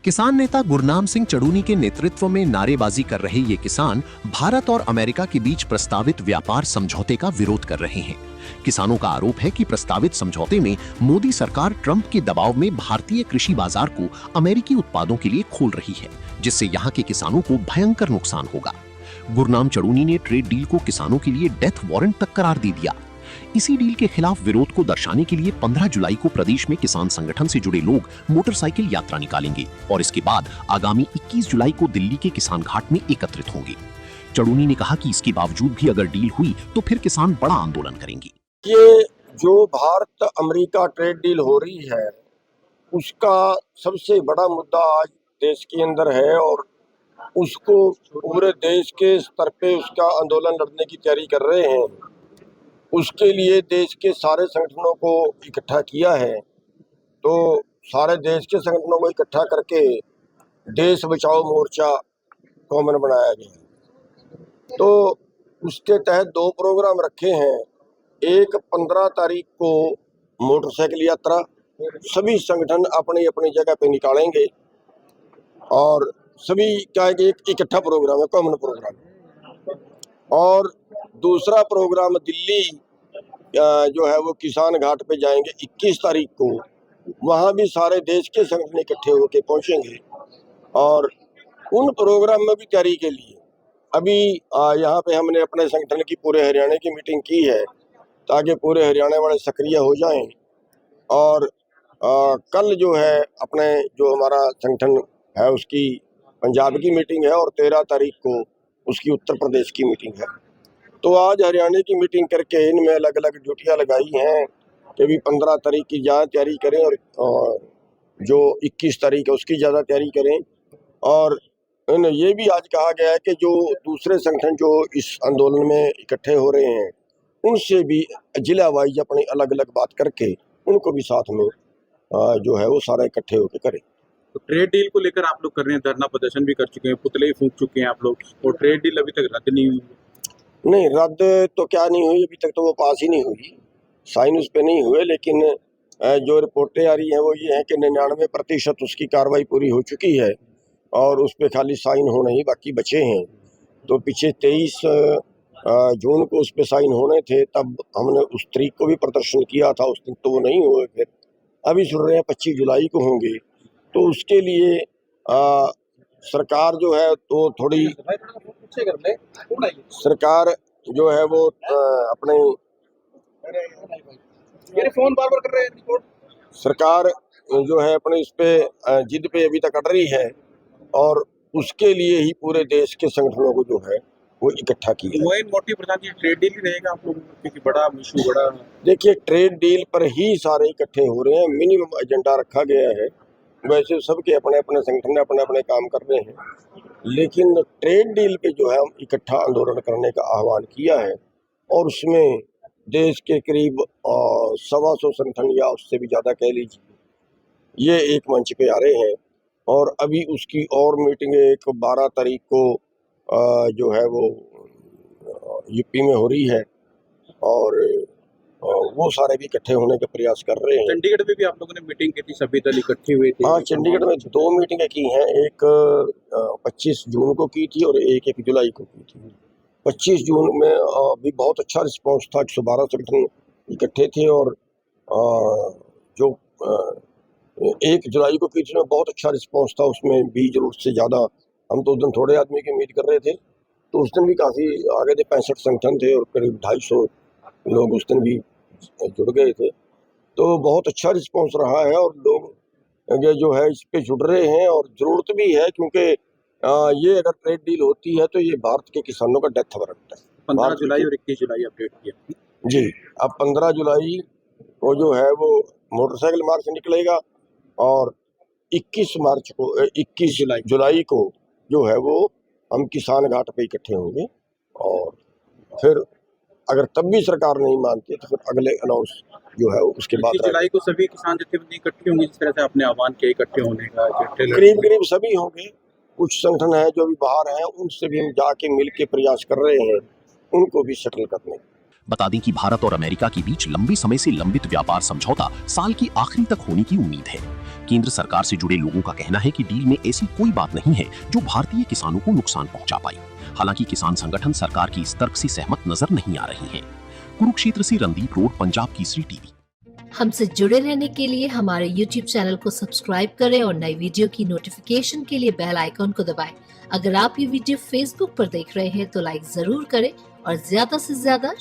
किसान नेता गुरनाम सिंह चड़ूनी के नेतृत्व में नारेबाजी कर रहे ये किसान भारत और अमेरिका के बीच प्रस्तावित व्यापार समझौते का विरोध कर रहे हैं। किसानों का आरोप है कि प्रस्तावित समझौते में मोदी सरकार ट्रंप के दबाव में भारतीय कृषि बाजार को अमेरिकी उत्पादों के लिए खोल रही है, जिससे यहाँ के किसानों को भयंकर नुकसान होगा। गुरनाम चड़ूनी ने ट्रेड डील को किसानों के लिए डेथ वारंट तक करार दे दिया। इसी डील के खिलाफ विरोध को दर्शाने के लिए 15 जुलाई को प्रदेश में किसान संगठन से जुड़े लोग मोटरसाइकिल यात्रा निकालेंगे और इसके बाद आगामी 21 जुलाई को दिल्ली के किसान घाट में एकत्रित होंगे। चड़ूनी ने कहा कि इसके बावजूद भी अगर डील हुई तो फिर किसान बड़ा आंदोलन करेंगे। ये जो भारत अमेरिका ट्रेड डील हो रही है उसका सबसे बड़ा मुद्दा आज देश के अंदर है और उसको पूरे देश के स्तर पे उसका आंदोलन लड़ने की तैयारी कर रहे हैं। उसके लिए देश के सारे संगठनों को इकट्ठा किया है, तो सारे देश के संगठनों को इकट्ठा करके देश बचाओ मोर्चा कॉमन बनाया गया। तो उसके तहत 2 प्रोग्राम रखे हैं। एक 15 तारीख को मोटरसाइकिल यात्रा सभी संगठन अपनी अपनी जगह पे निकालेंगे और सभी का एक इकट्ठा प्रोग्राम है, कॉमन प्रोग्राम। और दूसरा प्रोग्राम दिल्ली जो है वो किसान घाट पे जाएंगे 21 तारीख को। वहाँ भी सारे देश के संगठन इकट्ठे होकर पहुंचेंगे और उन प्रोग्राम में भी तैयारी के लिए अभी यहाँ पे हमने अपने संगठन की पूरे हरियाणा की मीटिंग की है ताकि पूरे हरियाणा वाले सक्रिय हो जाएं। और कल जो है अपने जो हमारा संगठन है उसकी पंजाब की मीटिंग है और 13 तारीख को उसकी उत्तर प्रदेश की मीटिंग है। तो आज हरियाणा की मीटिंग करके इनमें अलग अलग ड्यूटियां लगाई हैं कि भी 15 तारीख की ज़्यादा तैयारी करें और जो 21 तारीख है उसकी ज़्यादा तैयारी करें। और ये भी आज कहा गया है कि जो दूसरे संगठन जो इस आंदोलन में इकट्ठे हो रहे हैं उनसे भी जिला वाइज अपनी अलग अलग बात करके उनको भी साथ में जो है वो सारा इकट्ठे होकर करें। तो ट्रेड डील को लेकर आप लोग कर रहे हैं, धरना प्रदर्शन भी कर चुके हैं, पुतले ही फूंक चुके हैं आप लोग, और ट्रेड डील अभी तक रद्द नहीं हुई। नहीं, रद्द तो क्या नहीं हुई, अभी तक तो वो पास ही नहीं हुई, साइन उस पर नहीं हुए। लेकिन जो रिपोर्टें आ रही हैं वो ये है कि 99% उसकी कार्रवाई पूरी हो चुकी है और उस पर खाली साइन होने ही बाकी बचे हैं। तो पीछे 23 जून को उस पर साइन होने थे, तब हमने उस तारीख को भी प्रदर्शन किया था, उस दिन तो वो नहीं हुए। फिर अभी सुन रहे हैं 25 जुलाई को होंगे। तो उसके लिए सरकार जो है तो थोड़ी सरकार जो है वो अपने फोन बार-बार कर रहे हैं रिपोर्ट। सरकार जो है अपने इस पे जिद पे अभी तक अड़ रही है और उसके लिए ही पूरे देश के संगठनों को जो है वो इकट्ठा किया। वो मोटी प्रधान जी ट्रेड डील ही रहेगा आप लोगों को, क्योंकि बड़ा इशू बड़ा। देखिए, ट्रेड डील पर ही सारे इकट्ठे हो रहे हैं, मिनिमम एजेंडा रखा गया है। वैसे सबके अपने अपने संगठन अपने अपने काम कर रहे हैं, लेकिन ट्रेड डील पे जो है हम इकट्ठा आंदोलन करने का आह्वान किया है और उसमें देश के करीब 125 संगठन या उससे भी ज़्यादा कह लीजिए ये एक मंच पे आ रहे हैं। और अभी उसकी और मीटिंग एक 12 तारीख को जो है वो यूपी में हो रही है और वो सारे भी इकट्ठे होने का प्रयास कर रहे हैं। चंडीगढ़ में भी आप लोगों ने मीटिंग की थी, सभी दल इकट्ठे हुए थे। हाँ, चंडीगढ़ में 2 मीटिंगें की हैं, एक 25 जून को की थी और एक 1 जुलाई को की थी। 25 जून में भी बहुत अच्छा रिस्पांस था, 112 संगठन इकट्ठे थे और जो 1 जुलाई को की थी उसमें बहुत अच्छा रिस्पांस था, उसमें भी जरूरत से ज़्यादा, हम तो उस दिन थोड़े आदमी की उम्मीद कर रहे थे, तो उस दिन भी काफ़ी आगे थे, 65 संगठन थे और करीब 250 लोग उस दिन भी जुड़ गए थे। तो बहुत अच्छा रिस्पांस रहा है और लोग जो है इस पे जुड़ रहे हैं और ज़रूरत भी है, क्योंकि ये अगर ट्रेड डील होती है तो ये भारत के किसानों का डेथ वारंट है। 15 जुलाई और 21 जुलाई अपडेट किया जी। अब 15 जुलाई को जो है वो मोटरसाइकिल मार्च निकलेगा और 21 जुलाई को जो है वो हम किसान घाट पे इकट्ठे होंगे और फिर अगर तब भी सरकार नहीं मानती तो फिर अगले अनाउंस जो है उसके बाद 21 जुलाई को सभी किसान जत्थेबंदी इकट्ठे होंगे, जिस तरह से आपने आह्वान किया इकट्ठे होने का। करीब सभी होंगे, कुछ संगठन है जो भी बाहर हैं उनसे भी हम जाके मिल के प्रयास कर रहे हैं उनको भी सेटल करने। बता दें कि भारत और अमेरिका के बीच लंबे समय से लंबित व्यापार समझौता साल की आखिरी तक होने की उम्मीद है। केंद्र सरकार से जुड़े लोगों का कहना है कि डील में ऐसी कोई बात नहीं है जो भारतीय किसानों को नुकसान पहुंचा पाई। हालांकि किसान संगठन सरकार की इस तर्क से सहमत नजर नहीं आ रही हैं। कुरुक्षेत्र से रणदीप रोड, पंजाब केसरी टीवी। हमसे जुड़े रहने के लिए हमारे YouTube चैनल को सब्सक्राइब करें और नई वीडियो की नोटिफिकेशन के लिए बेल आइकॉन को दबाएं। अगर आप ये वीडियो Facebook पर देख रहे हैं तो लाइक जरूर करें और ज्यादा से ज्यादा